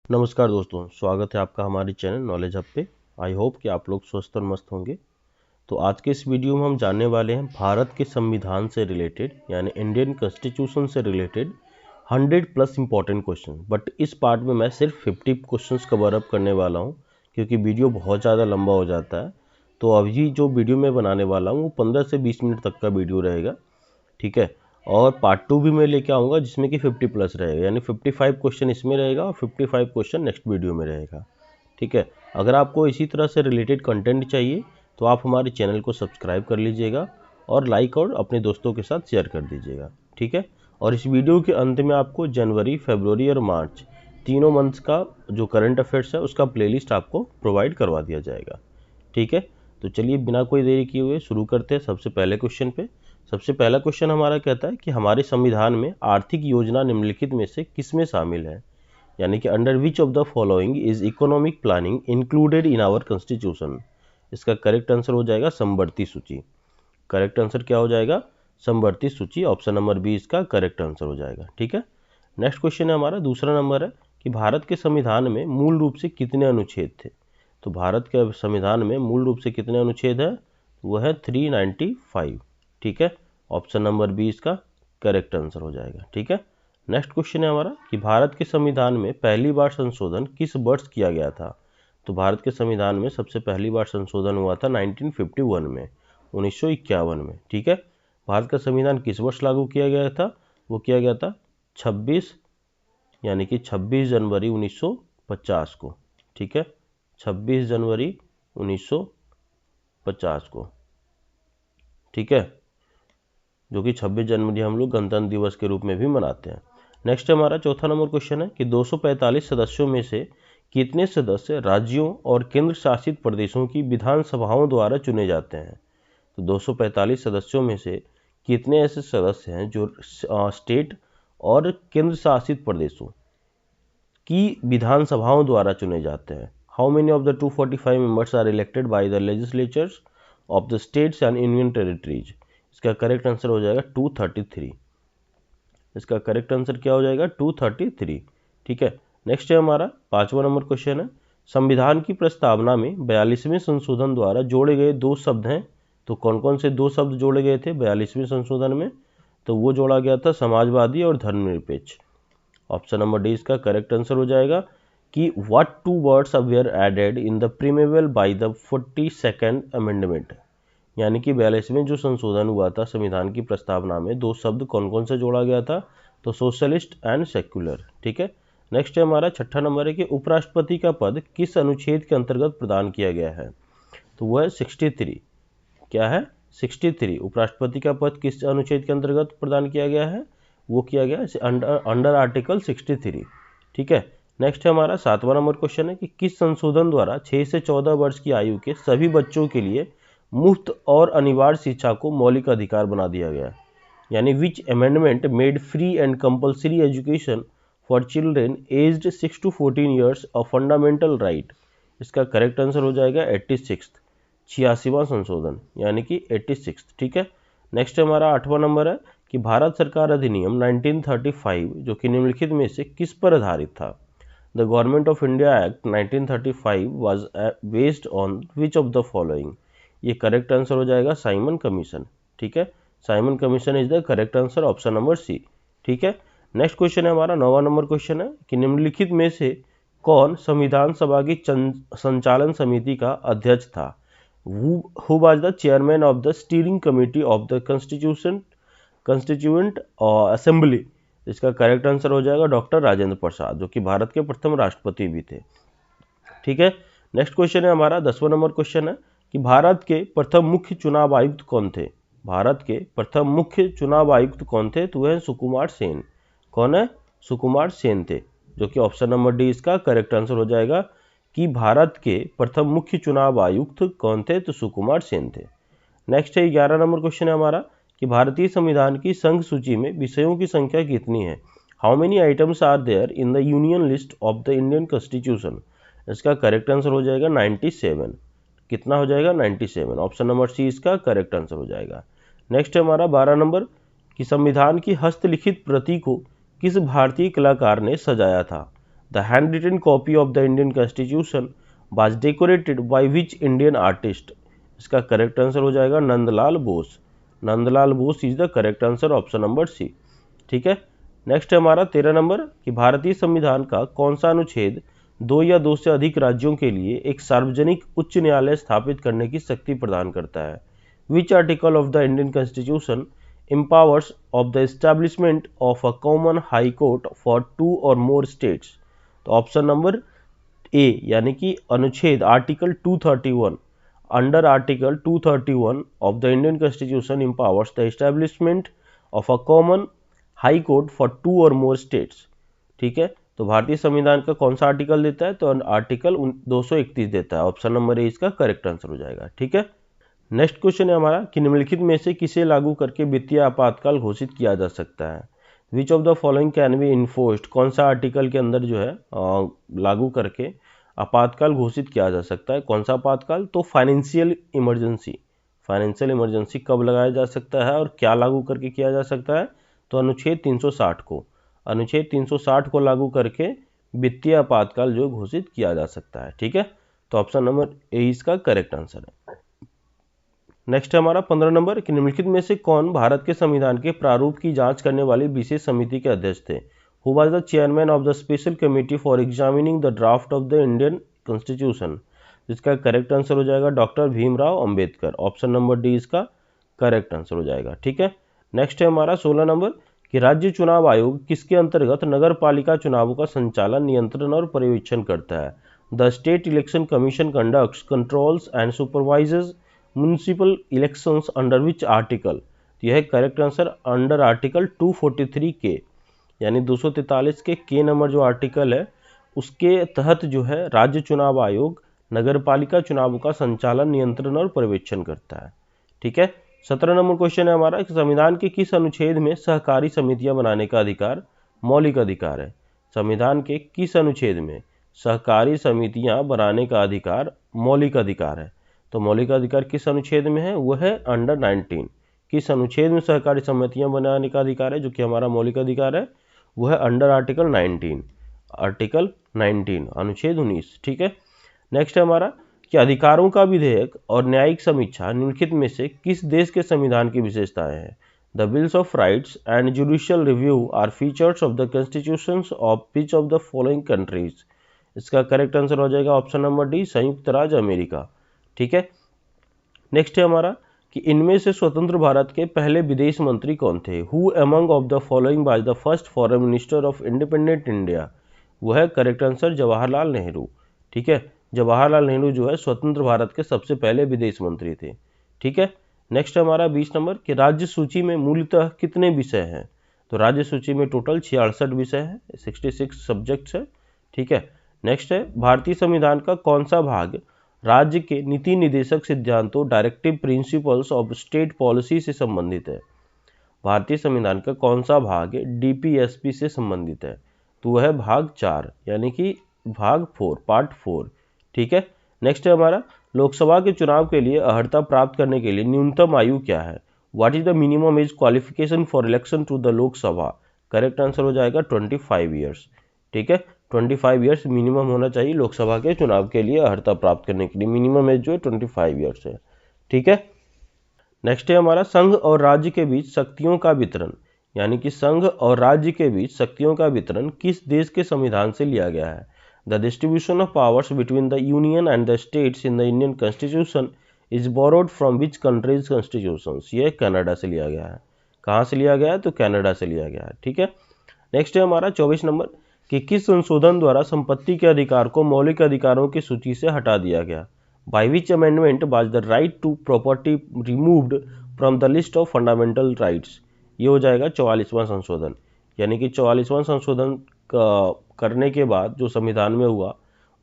नमस्कार दोस्तों, स्वागत है आपका हमारे चैनल नॉलेज हब पे। आई होप कि आप लोग स्वस्थ और मस्त होंगे। तो आज के इस वीडियो में हम जानने वाले हैं भारत के संविधान से रिलेटेड यानी इंडियन कॉन्स्टिट्यूशन से रिलेटेड 100+ इंपॉर्टेंट क्वेश्चन। बट इस पार्ट में मैं सिर्फ 50 क्वेश्चंस कवर अप करने वाला हूं, क्योंकि वीडियो बहुत ज़्यादा लंबा हो जाता है। तो अभी जो वीडियो मैं बनाने वाला हूँ वो 15 से 20 मिनट तक का वीडियो रहेगा, ठीक है। और पार्ट 2 भी मैं लेके आऊँगा जिसमें कि 50+ रहेगा, यानी 55 क्वेश्चन इसमें रहेगा और 55 क्वेश्चन नेक्स्ट वीडियो में रहेगा, ठीक है। अगर आपको इसी तरह से रिलेटेड कंटेंट चाहिए तो आप हमारे चैनल को सब्सक्राइब कर लीजिएगा और लाइक और अपने दोस्तों के साथ शेयर कर दीजिएगा, ठीक है। और इस वीडियो के अंत में आपको जनवरी, फरवरी और मार्च तीनों मंथ्स का जो करंट अफेयर्स है उसका प्लेलिस्ट आपको प्रोवाइड करवा दिया जाएगा, ठीक है। तो चलिए बिना कोई देरी किए हुए शुरू करते हैं सबसे पहले क्वेश्चन पे। सबसे पहला क्वेश्चन हमारा कहता है कि हमारे संविधान में आर्थिक योजना निम्नलिखित में से किसमें शामिल है, यानी कि under which of the following is economic planning included in our constitution. इसका करेक्ट आंसर हो जाएगा समवर्ती सूची। करेक्ट आंसर क्या हो जाएगा? समवर्ती सूची। ऑप्शन नंबर बी इसका करेक्ट आंसर हो जाएगा, ठीक है। नेक्स्ट क्वेश्चन है हमारा, दूसरा नंबर है कि भारत के संविधान में मूल रूप से कितने अनुच्छेद थे। तो भारत के संविधान में मूल रूप से कितने अनुच्छेद है? वो है 395, ठीक है। ऑप्शन नंबर बी इसका करेक्ट आंसर हो जाएगा, ठीक है। नेक्स्ट क्वेश्चन है हमारा कि भारत के संविधान में पहली बार संशोधन किस वर्ष किया गया था। तो भारत के संविधान में सबसे पहली बार संशोधन हुआ था 1951 में, 1951 में, ठीक है। भारत का संविधान किस वर्ष लागू किया गया था? वो किया गया था 26 यानी कि 26 जनवरी 1950 को, ठीक है। 26 जनवरी 1950 को, ठीक है, जो कि 26 जनवरी हम लोग गणतंत्र दिवस के रूप में भी मनाते हैं। नेक्स्ट हमारा चौथा नंबर क्वेश्चन है कि 245 सदस्यों में से कितने सदस्य राज्यों और केंद्र शासित प्रदेशों की विधानसभाओं द्वारा चुने जाते हैं। तो 245 सदस्यों में से कितने ऐसे सदस्य हैं जो स्टेट और केंद्र शासित प्रदेशों की विधानसभाओं द्वारा चुने जाते हैं। How many of the 245 members are elected by the legislatures of the states and union territories. इसका करेक्ट आंसर हो जाएगा 233। इसका करेक्ट आंसर क्या हो जाएगा? 233, ठीक है। नेक्स्ट है हमारा पांचवा नंबर क्वेश्चन है, संविधान की प्रस्तावना में 42वें संशोधन द्वारा जोड़े गए दो शब्द हैं। तो कौन कौन से दो शब्द जोड़े गए थे 42वें संशोधन में? तो वो जोड़ा गया था समाजवादी और धर्मनिरपेक्ष। ऑप्शन नंबर डी इसका करेक्ट आंसर हो जाएगा कि what two words were added in the preamble by the 42nd amendment. यानी कि 42वें जो संशोधन हुआ था संविधान की प्रस्तावना में दो शब्द कौन कौन से जोड़ा गया था? तो सोशलिस्ट एंड सेक्युलर, ठीक है। नेक्स्ट है हमारा छठा नंबर है कि उपराष्ट्रपति का पद किस अनुच्छेद के अंतर्गत प्रदान किया गया है। तो वह है 63। क्या है? 63। उपराष्ट्रपति का पद किस अनुच्छेद के अंतर्गत प्रदान किया गया है? वो किया गया अंडर आर्टिकल 63, ठीक है। नेक्स्ट है हमारा सातवां नंबर क्वेश्चन है कि किस संशोधन द्वारा 6 से 14 वर्ष की आयु के सभी बच्चों के लिए मुफ्त और अनिवार्य शिक्षा को मौलिक अधिकार बना दिया गया। यानी विच amendment made free and compulsory education for children aged 6 to 14 years a fundamental right. इसका करेक्ट आंसर हो जाएगा 86, 86वां संशोधन, यानी कि 86, ठीक है। नेक्स्ट हमारा आठवां नंबर है कि भारत सरकार अधिनियम 1935 जो कि निम्नलिखित में से किस पर आधारित था। The government of India act 1935 was based on which of the following. ये करेक्ट आंसर हो जाएगा साइमन कमीशन, ठीक है। Simon commission is the correct answer, option number C, ठीक है। नेक्स्ट क्वेश्चन है हमारा नौवां नंबर क्वेश्चन है कि निम्नलिखित में से कौन संविधान सभा की संचालन समिति का अध्यक्ष था। Who was the chairman of the steering committee of the constituent assembly. इसका करेक्ट आंसर हो जाएगा डॉक्टर राजेंद्र प्रसाद, जो कि भारत के प्रथम राष्ट्रपति भी थे, ठीक है। नेक्स्ट क्वेश्चन है हमारा 10वां नंबर क्वेश्चन है कि भारत के प्रथम मुख्य चुनाव आयुक्त कौन थे। भारत के प्रथम मुख्य चुनाव आयुक्त कौन थे? तो वह सुकुमार सेन। कौन है? सुकुमार सेन थे, जो कि ऑप्शन नंबर डी इसका करेक्ट आंसर हो जाएगा कि भारत के प्रथम मुख्य चुनाव आयुक्त कौन थे? तो सुकुमार सेन थे। नेक्स्ट है 11 नंबर क्वेश्चन है हमारा कि भारतीय संविधान की संघ सूची में विषयों की संख्या कितनी है। How many items are there in the union list of the Indian constitution. इसका करेक्ट आंसर हो जाएगा 97। कितना हो जाएगा? 97। ऑप्शन नंबर सी इसका करेक्ट आंसर हो जाएगा। नेक्स्ट है हमारा 12 नंबर कि संविधान की हस्तलिखित प्रति को किस भारतीय कलाकार ने सजाया था। The handwritten copy of the Indian constitution was decorated by which Indian artist. इसका करेक्ट आंसर हो जाएगा Nandlal Bose. Nandlal Bose is the correct answer, option number C. ठीक है, नेक्स्ट है हमारा 13 नंबर कि भारतीय संविधान का कौन सा अनुच्छेद 2 या 2 से अधिक राज्यों के लिए एक सार्वजनिक उच्च न्यायालय स्थापित करने की शक्ति प्रदान करता है। Which article of the Indian constitution empowers of the establishment of a common high court for 2 or more states। तो ऑप्शन नंबर ए यानी कि अनुच्छेद article 231, under article 231 of the Indian constitution empowers the establishment of a common high court for 2 or more states। ठीक है, तो भारतीय संविधान का कौन सा आर्टिकल देता है, तो आर्टिकल 231 देता है, ऑप्शन नंबर ए इसका करेक्ट आंसर हो जाएगा। ठीक है, नेक्स्ट क्वेश्चन है हमारा कि निम्नलिखित में से किसे लागू करके वित्तीय आपातकाल घोषित किया जा सकता है। विच of the following can be enforced, कौन सा आर्टिकल के अंदर जो है लागू करके आपातकाल घोषित किया जा सकता है। कौन सा आपातकाल, तो फाइनेंशियल इमरजेंसी। फाइनेंशियल इमरजेंसी कब लगाया जा सकता है और क्या लागू करके किया जा सकता है, तो अनुच्छेद 360 को, अनुच्छेद 360 को लागू करके वित्तीय आपातकाल जो घोषित किया जा सकता है। ठीक है, तो ऑप्शन नंबर ए इसका करेक्ट आंसर है। नेक्स्ट है हमारा 15 नंबर कि निम्नलिखित में से कौन भारत के संविधान के प्रारूप की जांच करने वाली विशेष समिति के अध्यक्ष थे। Who was the chairman of the special committee for examining the draft of the Indian constitution. जिसका करेक्ट आंसर हो जाएगा doctor Bhimrao Ambedkar, option number D इसका करेक्ट आंसर हो जाएगा। ठीक है, नेक्स्ट है हमारा 16 नंबर कि राज्य चुनाव आयोग किसके अंतर्गत नगर पालिका चुनावों का संचालन, नियंत्रण और पर्यवेक्षण करता है। The state election commission conducts, controls and supervises municipal elections under which article. यह है करेक्ट आंसर अंडर आर्टिकल 243 के, यानी 243 के नंबर जो आर्टिकल है उसके तहत जो है राज्य चुनाव आयोग नगर पालिका चुनावों का संचालन, नियंत्रण और पर्यवेक्षण करता है। ठीक है, 17 नंबर क्वेश्चन है हमारा कि संविधान के किस अनुच्छेद में सहकारी समितियां बनाने का अधिकार मौलिक अधिकार है। संविधान के किस अनुच्छेद में सहकारी समितियां बनाने का अधिकार मौलिक अधिकार है। तो मौलिक अधिकार किस अनुच्छेद में है, वह है अंडर 19। किस अनुच्छेद में सहकारी समितियां बनाने का अधिकार है जो कि हमारा मौलिक अधिकार है, वह है अंडर आर्टिकल 19, आर्टिकल 19 अनुच्छेद 19। ठीक है, नेक्स्ट है हमारा कि अधिकारों का विधेयक और न्यायिक समीक्षा निम्नलिखित में से किस देश के संविधान की विशेषताएं हैं। The bills of rights and judicial review are features of the constitutions of which of the following countries. इसका करेक्ट आंसर हो जाएगा ऑप्शन नंबर डी, संयुक्त राज्य अमेरिका। ठीक है, नेक्स्ट है हमारा कि इनमें से स्वतंत्र भारत के पहले विदेश मंत्री कौन थे। Who among of the following was the first foreign minister of independent India. वह है करेक्ट आंसर जवाहरलाल नेहरू। ठीक है, जवाहरलाल नेहरू जो है स्वतंत्र भारत के सबसे पहले विदेश मंत्री थे। ठीक है, नेक्स्ट है हमारा 20 नंबर कि राज्य सूची में मूलतः कितने विषय हैं। तो राज्य सूची में टोटल 66 विषय है, 66 सब्जेक्ट्स है। ठीक है, नेक्स्ट है भारतीय संविधान का कौन सा भाग राज्य के नीति निर्देशक सिद्धांतों, directive principles of state policy से संबंधित है। भारतीय संविधान का कौन सा भाग डीपीएसपी से संबंधित है, तो वह है भाग 4 यानी कि भाग 4, पार्ट 4। ठीक है, नेक्स्ट है हमारा लोकसभा के चुनाव के लिए अर्हता प्राप्त करने के लिए न्यूनतम आयु क्या है। What is the minimum age qualification for election to the Lok Sabha. Correct answer हो जाएगा 25 ईयर्स। ठीक है, 25 ईयर्स मिनिमम होना चाहिए लोकसभा के चुनाव के लिए अर्हता प्राप्त करने के लिए। मिनिमम एज जो है 25 ईयर्स है। ठीक है, नेक्स्ट है हमारा संघ और राज्य के बीच शक्तियों का वितरण, यानी कि संघ और राज्य के बीच शक्तियों का वितरण किस देश के संविधान से लिया गया है। The distribution of powers between the union and the states in the Indian constitution is borrowed from which countries constitution. ये कनाडा से लिया गया है। कहाँ से लिया गया है, तो कनाडा से लिया गया है। ठीक है, नेक्स्ट है हमारा 24 नंबर कि किस संशोधन द्वारा संपत्ति के अधिकार को मौलिक अधिकारों की सूची से हटा दिया गया। By which amendment was the right to property removed from the list of fundamental rights. ये हो जाएगा 44वां संशोधन, यानी कि 44वां संशोधन करने के बाद जो संविधान में हुआ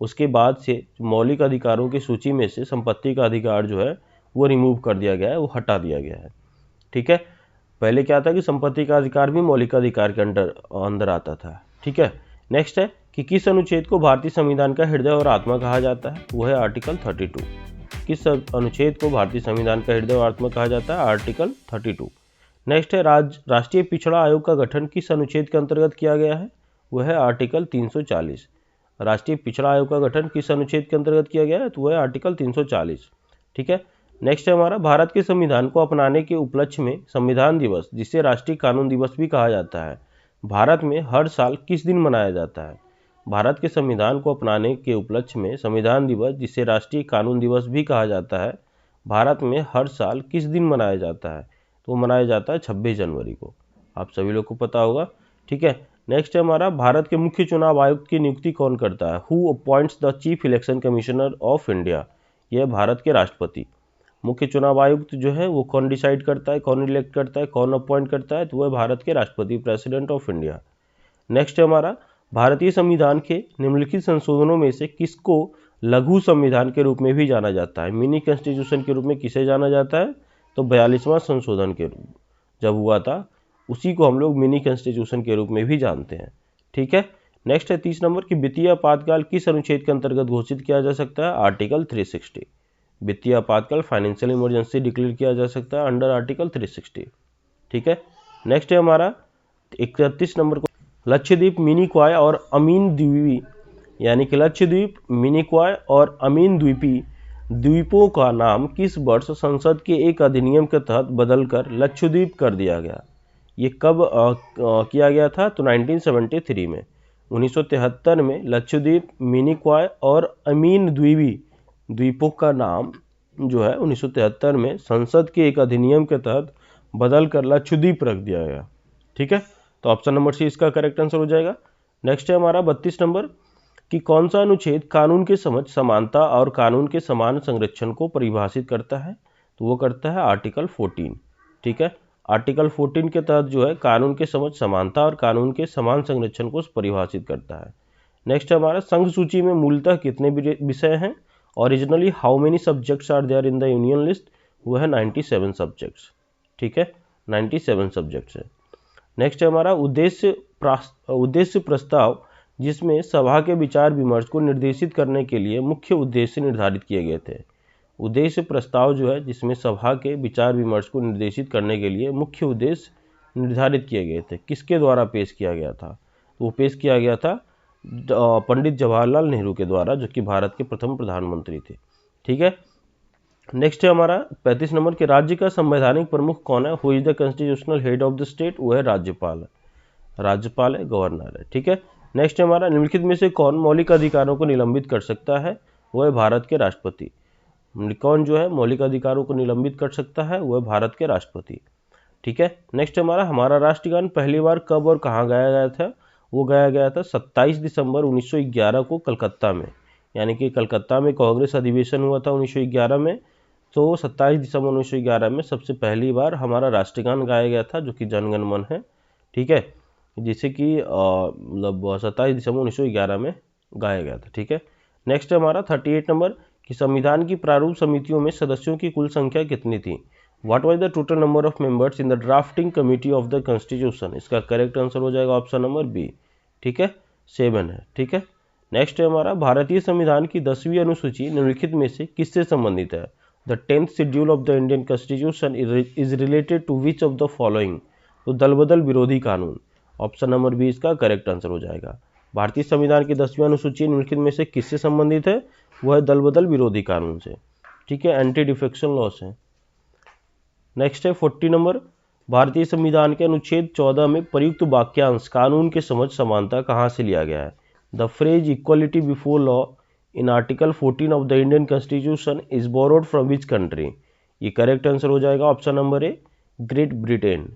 उसके बाद से मौलिक अधिकारों की सूची में से संपत्ति का अधिकार जो है वो रिमूव कर दिया गया है, वो हटा दिया गया है। ठीक है, पहले क्या था कि संपत्ति का अधिकार भी मौलिक अधिकार के अंदर आता था। ठीक है, नेक्स्ट है कि किस अनुच्छेद को भारतीय संविधान का हृदय और आत्मा कहा जाता है, वो है आर्टिकल 32। किस अनुच्छेद को भारतीय संविधान का हृदय और आत्मा कहा जाता है, आर्टिकल 32। नेक्स्ट है राष्ट्रीय पिछड़ा आयोग का गठन किस अनुच्छेद के अंतर्गत किया गया है, वह है आर्टिकल 340। राष्ट्रीय पिछड़ा आयोग का गठन किस अनुच्छेद के अंतर्गत किया गया है? तो वह है आर्टिकल 340। ठीक है, नेक्स्ट है हमारा भारत के संविधान को अपनाने के उपलक्ष्य में संविधान दिवस, जिसे राष्ट्रीय कानून दिवस भी कहा जाता है, भारत में हर साल किस दिन मनाया जाता है? भारत के संविधान को अपनाने के उपलक्ष्य में संविधान दिवस, जिसे राष्ट्रीय कानून दिवस भी कहा जाता है, भारत में हर साल किस दिन मनाया जाता है? तो मनाया जाता है 26 जनवरी को। आप सभी लोग को पता होगा। ठीक है, नेक्स्ट है हमारा भारत के मुख्य चुनाव आयुक्त की नियुक्ति कौन करता है? Who appoints the chief election commissioner of India? यह भारत के राष्ट्रपति। मुख्य चुनाव आयुक्त जो है वो कौन डिसाइड करता है, कौन इलेक्ट करता है, कौन अपॉइंट करता है? तो वह भारत के राष्ट्रपति, प्रेसिडेंट ऑफ इंडिया। नेक्स्ट है हमारा भारतीय संविधान के निम्नलिखित संशोधनों में से किसको लघु संविधान के रूप में भी जाना जाता है? मिनी कॉन्स्टिट्यूशन के रूप में किसे जाना जाता है? तो 42वां संशोधन के रूप जब हुआ था उसी को हम लोग मिनी कॉन्स्टिट्यूशन के रूप में भी जानते हैं। ठीक है, नेक्स्ट है 30 नंबर की वित्तीय आपातकाल किस अनुच्छेद के अंतर्गत घोषित किया जा सकता है? आर्टिकल 360। वित्तीय आपातकाल, फाइनेंशियल इमरजेंसी डिक्लेयर किया जा सकता है अंडर आर्टिकल 360। ठीक है, नेक्स्ट है हमारा 31 नंबर को लक्षद्वीप, मिनिकॉय और अमीन द्वीपी, यानी कि लक्षद्वीप, मिनिकॉय और अमीन द्वीपी द्वीपों का नाम किस वर्ष संसद के एक अधिनियम के तहत बदलकर लक्षद्वीप कर दिया गया? ये कब किया गया था? तो 1973 में। 1973 में लक्षद्वीप, मिनिकॉय और अमीन द्वीपी द्वीपों का नाम जो है 1973 में संसद के एक अधिनियम के तहत बदलकर लक्षद्वीप रख दिया गया। ठीक है, तो ऑप्शन नंबर सी इसका करेक्ट आंसर हो जाएगा। नेक्स्ट है हमारा 32 नंबर कि कौन सा अनुच्छेद कानून के समझ, समानता और कानून के समान संरक्षण को परिभाषित करता है? तो वो करता है आर्टिकल 14। ठीक है, आर्टिकल 14 के तहत जो है कानून के समझ, समानता और कानून के समान संरक्षण को परिभाषित करता है। नेक्स्ट है हमारा संघ सूची में मूलतः कितने विषय हैं? Originally how many subjects are there in the union list? वो है 97 सब्जेक्ट्स। ठीक है, 97 सब्जेक्ट्स है। नेक्स्ट है हमारा उद्देश्य प्रस्ताव, जिसमें सभा के विचार विमर्श को निर्देशित करने के लिए मुख्य उद्देश्य निर्धारित किए गए थे। उद्देश्य प्रस्ताव जो है जिसमें सभा के विचार विमर्श को निर्देशित करने के लिए मुख्य उद्देश्य निर्धारित किए गए थे, किसके द्वारा पेश किया गया था? तो वो पेश किया गया था पंडित जवाहरलाल नेहरू के द्वारा, जो कि भारत के प्रथम प्रधानमंत्री थे। ठीक है, नेक्स्ट है हमारा 35 नंबर के राज्य का संवैधानिक प्रमुख कौन है? Who is the constitutional head of the state? वो है राज्यपाल है। राज्यपाल है, गवर्नर है। ठीक है, नेक्स्ट है हमारा निम्नलिखित में से कौन मौलिक अधिकारों को निलंबित कर सकता है? वो है भारत के राष्ट्रपति। कौन जो है मौलिक अधिकारों को निलंबित कर सकता है? वो है भारत के राष्ट्रपति। ठीक है, नेक्स्ट हमारा राष्ट्रगान पहली बार कब और कहाँ गाया गया था? वो गाया गया था 27 दिसंबर 1911 को कलकत्ता में, यानी कि कलकत्ता में कांग्रेस अधिवेशन हुआ था 1911 में। तो 27 दिसंबर 1911 में सबसे पहली बार हमारा राष्ट्रगान गाया गया था, जो कि जनगण मन है। ठीक है, जिसे कि मतलब 27 दिसंबर 1911 में गाया गया था। ठीक है, नेक्स्ट हमारा 38 नंबर कि संविधान की प्रारूप समितियों में सदस्यों की कुल संख्या कितनी थी? What was the total number of members in the drafting committee of the constitution? इसका करेक्ट आंसर हो जाएगा ऑप्शन नंबर बी। ठीक है, 7 है। ठीक है, नेक्स्ट है हमारा भारतीय संविधान की 10वीं अनुसूची निम्नलिखित में से किससे संबंधित है? The 10th schedule of the Indian constitution is related to which of the following? तो दल बदल विरोधी कानून, ऑप्शन नंबर बी इसका करेक्ट आंसर हो जाएगा। भारतीय संविधान की 10वीं अनुसूची निम्नलिखित में से किससे संबंधित है? वह है दल बदल विरोधी कानून से। ठीक है, एंटी डिफेक्शन लॉ से। नेक्स्ट है 40 नंबर, भारतीय संविधान के अनुच्छेद 14 में प्रयुक्त वाक्यांश कानून के समझ, समानता कहाँ से लिया गया है? The phrase equality before law in article 14 of the Indian constitution is borrowed from which country? ये करेक्ट आंसर हो जाएगा ऑप्शन नंबर ए, ग्रेट ब्रिटेन।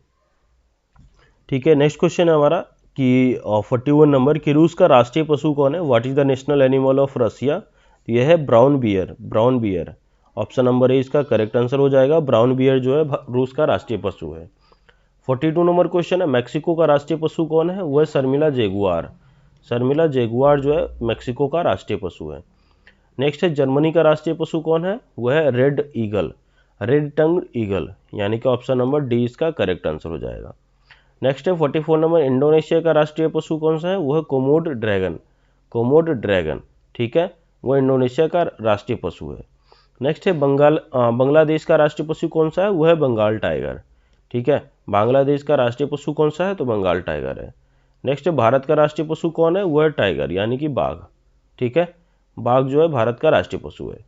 ठीक है, नेक्स्ट क्वेश्चन है हमारा कि 41 नंबर कि रूस का राष्ट्रीय पशु कौन है? What is the national animal of Russia? यह है brown bear. Brown bear, option number A इसका करेक्ट आंसर हो जाएगा। ब्राउन बियर जो है रूस का राष्ट्रीय पशु है। 42 नंबर क्वेश्चन है मैक्सिको का राष्ट्रीय पशु कौन है? वह है शर्मिला जैगुआर। शर्मिला जैगुआर जो है मैक्सिको का राष्ट्रीय पशु है। नेक्स्ट है जर्मनी का राष्ट्रीय पशु कौन है? वह है रेड ईगल, रेड टंग ईगल, यानी कि ऑप्शन नंबर डी इसका करेक्ट आंसर हो जाएगा। नेक्स्ट है 44 नंबर इंडोनेशिया का राष्ट्रीय पशु कौन सा है? वह है कोमोड ड्रैगन। कोमोड ड्रैगन, ठीक है, वह इंडोनेशिया का राष्ट्रीय पशु है। नेक्स्ट है बांग्लादेश का राष्ट्रीय पशु कौन सा है? वह है बंगाल टाइगर। ठीक है, बांग्लादेश का राष्ट्रीय पशु कौन सा है? तो बंगाल टाइगर है। नेक्स्ट है भारत का राष्ट्रीय पशु कौन है? वह है टाइगर, यानी कि बाघ। ठीक है, बाघ जो है भारत का राष्ट्रीय पशु है।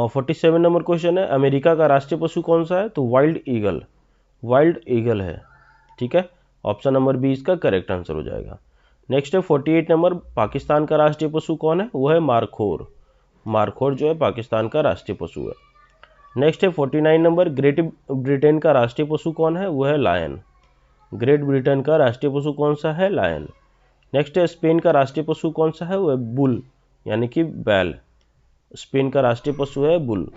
47 नंबर क्वेश्चन है, अमेरिका का राष्ट्रीय पशु कौन सा है? तो वाइल्ड ईगल, वाइल्ड ईगल है। ठीक है, ऑप्शन नंबर बी इसका करेक्ट आंसर हो जाएगा। नेक्स्ट है 48 नंबर, पाकिस्तान का राष्ट्रीय पशु कौन है? वो है मारखोर, मारखोर जो है पाकिस्तान का राष्ट्रीय पशु है। नेक्स्ट है 49 नंबर, ग्रेट ब्रिटेन का राष्ट्रीय पशु कौन है? वो है लायन, ग्रेट ब्रिटेन का राष्ट्रीय पशु कौन सा है? लायन। नेक्स्ट है स्पेन का राष्ट्रीय पशु कौन सा है? वो है बुल, यानी कि बैल, स्पेन का राष्ट्रीय पशु है बुल।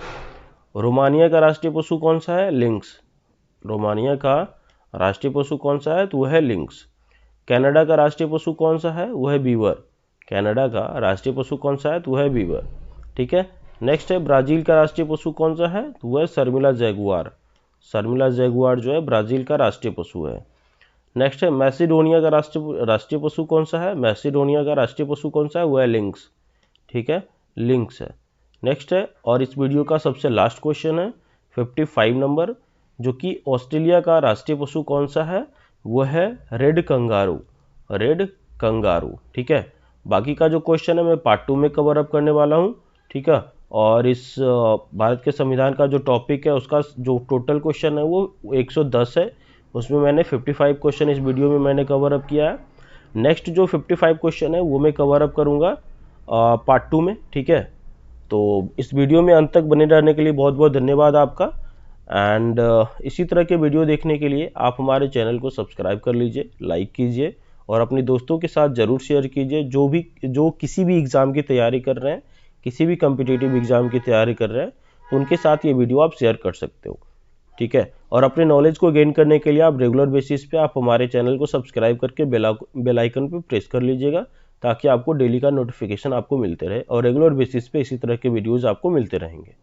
रोमानिया का राष्ट्रीय पशु कौन सा है? लिंक्स, रोमानिया का राष्ट्रीय पशु कौन सा है? तो वह है लिंक्स। कनाडा का राष्ट्रीय पशु कौन सा है? वो है बीवर, कनाडा का राष्ट्रीय पशु कौन सा है? तो वह है बीवर। ठीक है, नेक्स्ट है ब्राजील का राष्ट्रीय पशु कौन सा है? तो वह है शर्मिला जैगुआर, शर्मिला जैगुआर जो है ब्राजील का राष्ट्रीय पशु है। नेक्स्ट है मैसिडोनिया का राष्ट्रीय पशु कौन सा है? मैसिडोनिया का राष्ट्रीय पशु कौन सा है? वो है लिंक्स। ठीक है, लिंक्स है। नेक्स्ट है, और इस वीडियो का सबसे लास्ट क्वेश्चन है 55 नंबर, जो कि ऑस्ट्रेलिया का राष्ट्रीय पशु कौन सा है? वो है रेड कंगारू, रेड कंगारू। ठीक है, बाकी का जो क्वेश्चन है मैं पार्ट 2 में कवर अप करने वाला हूँ। ठीक है, और इस भारत के संविधान का जो टॉपिक है उसका जो टोटल क्वेश्चन है वो 110 है, उसमें मैंने 55 क्वेश्चन इस वीडियो में मैंने कवर अप किया है। नेक्स्ट जो 55 क्वेश्चन है वो मैं कवर अप करूँगा पार्ट 2 में। ठीक है, तो इस वीडियो में अंत तक बने रहने के लिए बहुत बहुत धन्यवाद आपका। एंड इसी तरह के वीडियो देखने के लिए आप हमारे चैनल को सब्सक्राइब कर लीजिए, लाइक कीजिए और अपने दोस्तों के साथ ज़रूर शेयर कीजिए, जो किसी भी एग्ज़ाम की तैयारी कर रहे हैं, किसी भी कम्पिटिटिव एग्ज़ाम की तैयारी कर रहे हैं, तो उनके साथ ये वीडियो आप शेयर कर सकते हो। ठीक है, और अपने नॉलेज को गेन करने के लिए आप रेगुलर बेसिस पे आप हमारे चैनल को सब्सक्राइब करके बेल आइकन पे प्रेस कर लीजिएगा, ताकि आपको डेली का नोटिफिकेशन आपको मिलते रहे और रेगुलर बेसिस पे इसी तरह के वीडियोस आपको मिलते रहेंगे।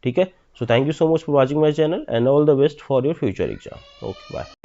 ठीक है, so thank you so much for watching my channel and all the best for your future exam. Okay, bye.